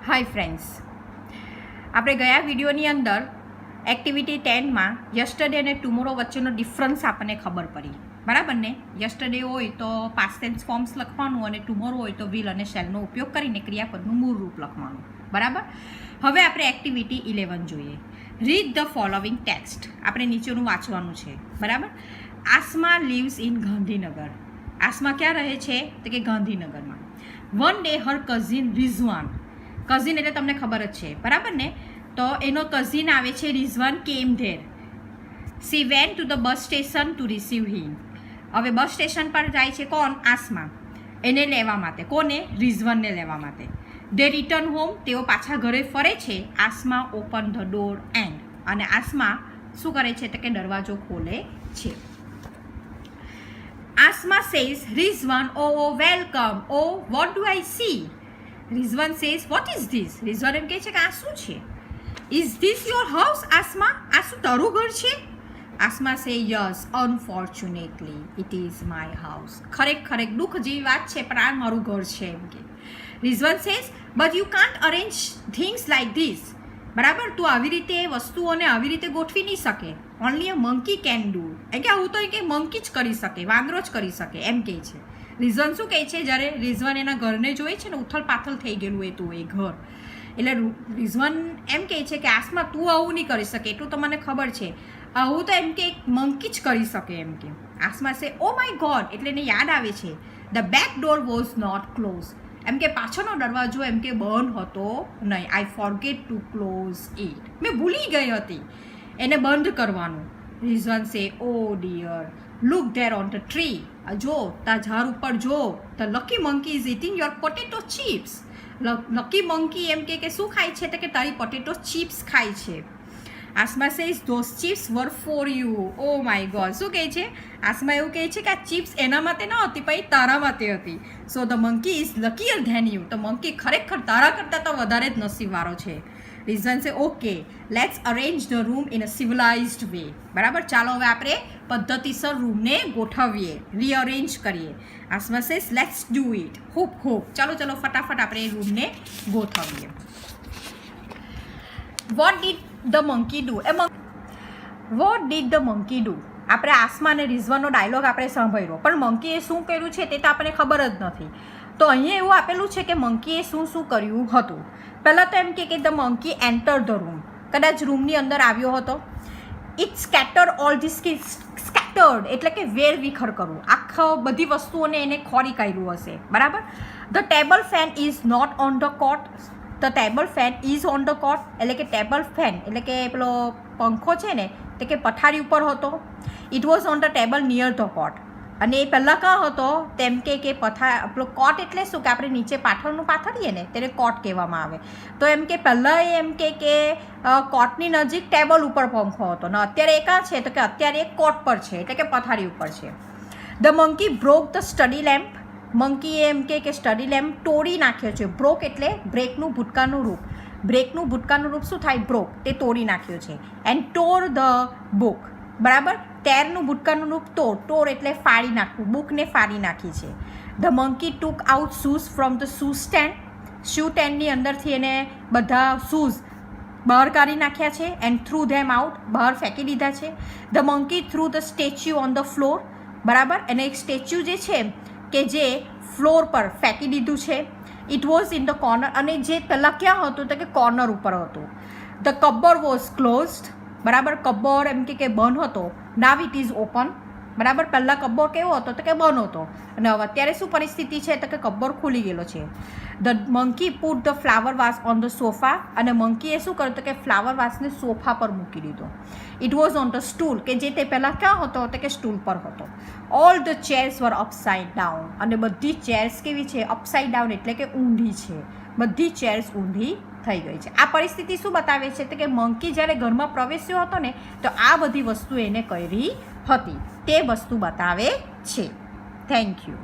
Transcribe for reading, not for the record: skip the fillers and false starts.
Hi friends, આપણે ગયા વિડીયોની અંદર એક્ટિવિટી 10માં યસ્ટરડે અને ટુમોરો વચ્ચેનો ડિફરન્સ આપણને ખબર પડી, બરાબર ને? યસ્ટરડે હોય તો પાસ્ટ ટેન્સ ફોર્મ્સ લખવાનું અને ટુમોરો હોય તો વિલ અને શેલનો ઉપયોગ કરીને ક્રિયાપદનું મૂળ રૂપ લખવાનું, બરાબર? હવે આપણે એક્ટિવિટી 11 જોઈએ. Read the following text. આપણે નીચેનું વાંચવાનું છે, બરાબર? Asma lives in Gandhinagar. આસમા ક્યાં રહે છે? તો કે ગાંધીનગરમાં. વન ડે હર કઝિન રિઝવાન. કઝિન એટલે તમને ખબર જ છે, બરાબર ને? તો એનો કઝિન આવે છે Rizwan came there. She went to the bus station to receive him. હવે બસ સ્ટેશન પર જાય છે કોણ? આસમા. એને લેવા માટે. કોને? રિઝવાનને લેવા માટે. દે રિટર્ન હોમ. તેઓ પાછા ઘરે ફરે છે. Asma open the door and. અને આસમા શું કરે છે? તો કે દરવાજો ખોલે છે. Asma says Rizwan, oh welcome. Oh what do I see? Rizwan says what is this? Rizwan એમ કહે છે કે આ શું છે? Is this your house Asma? આ શું તારું ઘર છે? Asma say yes, unfortunately it is my house. ખરેખર દુઃખ જેવી વાત છે, પણ આ મારું ઘર છે એમ કે. Rizwan says but you can't arrange things like this. બરાબર, તું આવી રીતે વસ્તુઓને આવી રીતે ગોઠવી નહીં શકે. Only a monkey can do. એટલે કે આવું તો કે મંકી જ કરી શકે, વાંદરો જ કરી શકે એમ કહે છે. રિઝવાન શું કહે છે? જ્યારે રિઝવાન એના ઘરને જોઈએ છે ને, ઉથલ પાથલ થઈ ગયેલું એ તું એ ઘર, એટલે રિઝવાન એમ કહે છે કે આસમા તું આવું નહીં કરી શકે, એટલું તો મને ખબર છે. આવું તો એમ કે મંકી જ કરી શકે એમ કે. આસમા સે ઓ માય ગોડ. એટલે એને યાદ આવે છે the back door was not close. એમ કે પાછળનો દરવાજો એમ કે બંધ હતો નહીં. I forget to close it. મેં ભૂલી ગઈ હતી એને બંધ કરવાનું. Rizwan say oh dear, look there on the tree. જો તા ઝાડ ઉપર જો, the lucky monkey is eating your potato chips. Lucky monkey એમ કે શું ખાય છે? તો કે તારી પોટેટો ચિપ્સ ખાય છે. Asma says those chips were for you. Oh my God, શું કહે છે? આસમા એવું કહે છે કે આ ચિપ્સ એના માટે ન હતી, પણ તારા માટે હતી. So the monkey is luckier than you. તો મંકી ખરેખર તારા કરતાં તો વધારે જ નસીબવાળો છે. Rizwan say okay, let's arrange the room in a civilised way. બરાબર, ચાલો હવે આપણે પદ્ધતિસર રૂમને ગોઠવીએ, રીઅરેન્જ કરીએ. Asma says let's do it. ખૂબ ચાલો ફટાફટ આપણે એ રૂમને ગોઠવીએ. What did the monkey do? What did the monkey do? આપણે આસમા અને રિઝવાનનો ડાયલોગ આપણે સાંભળ્યો, પણ મંકીએ શું કર્યું છે તે તો આપણને ખબર જ નથી. તો અહીંયા એવું આપેલું છે કે મંકીએ શું કર્યું હતું. પહેલાં તો એમ કે the monkey enter the room. કદાચ રૂમની અંદર આવ્યો હતો. It scatter all this scattered એટલે કે વેર વિખર કરવું. આખા બધી વસ્તુઓને એને ખોરી કાઢ્યું હશે, બરાબર. The table fan is not on the cot. The table fan is on the cot એટલે કે ટેબલ ફેન એટલે કે પેલો પંખો છે ને તે કે પથારી ઉપર હતો. It was on the table near the cot. અને એ પહેલાં કાં હતો? તેમ કે પેલો કોટ એટલે શું કે આપણે નીચે પાથરનું પાથરીએ ને તેને કોટ કહેવામાં આવે. તો એમ કે પહેલાં એ એમ કે કોટની નજીક ટેબલ ઉપર પંખો હતો ને અત્યારે એ કાં છે? તો કે અત્યારે એ કોટ પર છે એટલે કે પથારી ઉપર છે. The monkey broke the study lamp. મંકીએ એમ કે સ્ટડી લેમ્પ તોડી નાખ્યો છે. બ્રોક એટલે બ્રેકનું ભૂતકાળનું રૂપ. બ્રેકનું ભૂતકાળનું રૂપ શું થાય? બ્રોક. તે તોડી નાખ્યો છે. And ટોર the book. બરાબર, ટેરનું ભૂતકાળનું રૂપ ટોર. ટોર એટલે ફાડી નાખવું, બુકને ફાડી નાખી છે. The monkey took out shoes from the shoe stand. Shoe સ્ટેન્ડની અંદરથી એને બધા શૂઝ બહાર કાઢી નાખ્યા છે. એન્ડ થ્રુ ધેમ આઉટ, બહાર ફેંકી દીધા છે. The monkey through the statue on the floor. બરાબર, એને એક સ્ટેચ્યુ જે છે કે જે ફ્લોર પર ફેંકી દીધું છે. It was in the corner. અને જે પહેલાં ક્યાં હતું? તો કે કોર્નર ઉપર હતું. The cupboard was closed. બરાબર, કબ્બર્ડ એમ કે બંધ હતો. Now it is open. બરાબર, પહેલાં કબ્બર્ડ કેવો હતો? તો કે બંધ હતો. અને હવે અત્યારે શું પરિસ્થિતિ છે? તો કે કબ્બર્ડ ખુલી ગયેલો છે. The monkey put the flower was on the sofa. અને મંકીએ શું કર્યું? તો કે ફ્લાવર વાસને સોફા પર મૂકી દીધો. It was on the stool કે જે તે પહેલાં ક્યાં હતો? તો કે સ્ટૂલ પર હતો. All the chairs were upside down. અને બધી ચેર્સ કેવી છે? અપસાઇડ ડાઉન એટલે કે ઊંધી છે. બધી ચેર્સ ઊંધી થઈ ગઈ છે. આ પરિસ્થિતિ શું બતાવે છે? તો કે મંકી જ્યારે ઘરમાં પ્રવેશ્યો હતો ને તો આ બધી વસ્તુ એને કરી હતી તે વસ્તુ બતાવે છે. Thank you.